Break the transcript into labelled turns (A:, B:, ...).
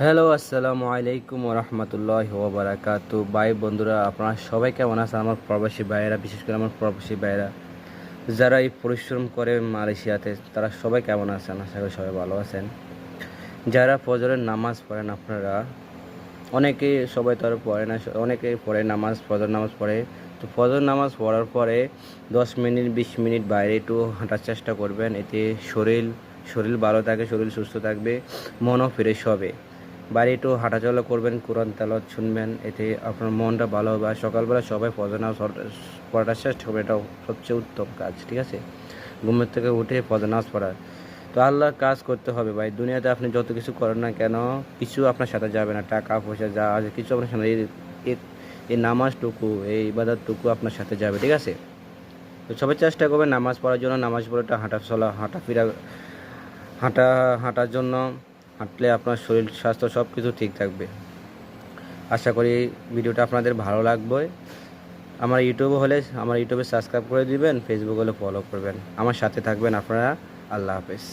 A: Hello, আসসালামু আলাইকুম রহমতুল্লাহ ওবরাকাতু। ভাই বন্ধুরা, আপনারা সবাই কেমন আছেন? আমার প্রবাসী ভাইয়েরা, বিশেষ করে আমার প্রবাসী ভাইয়েরা যারা এই পরিশ্রম করে মালয়েশিয়াতে, তারা সবাই কেমন আছেন? আশা করি সবাই ভালো আছেন। যারা ফজরের নামাজ পড়েন আপনারা, অনেকেই, সবাই তো আর পড়ে না, অনেকেই পড়ে নামাজ, ফজর নামাজ পড়ে। তো ফজর নামাজ পড়ার পরে 10 মিনিট 20 মিনিট বাইরে একটু হাঁটার চেষ্টা করবেন। এতে শরীর শরীর ভালো থাকে, শরীর সুস্থ থাকবে, মনও ফ্রেশ হবে। বাইরে একটু হাঁটাচলা করবেন, কোরআন তেলাওয়াত শুনবেন, এতে আপনার মনটা ভালো হবে। আর সকালবেলা সবাই ফজর নামাজ পড়ার চেষ্টা করবে, এটা সবচেয়ে উত্তম কাজ, ঠিক আছে? ঘুমের থেকে উঠে ফজর নামাজ পড়া। তো আল্লাহর কাজ করতে হবে ভাই। দুনিয়াতে আপনি যত কিছু করেন না কেন, কিছু আপনার সাথে যাবে না। টাকা পয়সা যা আছে কিছু আপনার সাথে, এই নামাজটুকু, এই ইবাদতটুকু আপনার সাথে যাবে, ঠিক আছে? তো সবাই চেষ্টা করবেন নামাজ পড়ার জন্য। নামাজ পড়ে একটা হাঁটা হাঁটার জন্য। হাঁটলে আপনার শরীর স্বাস্থ্য সব কিছু ঠিক থাকবে। আশা করি ভিডিওটা আপনাদের ভালো লাগবে। আমার ইউটিউবে সাবস্ক্রাইব করে দিবেন, ফেসবুক হলে ফলো করবেন, আমার সাথে থাকবেন আপনারা। আল্লাহ হাফেজ।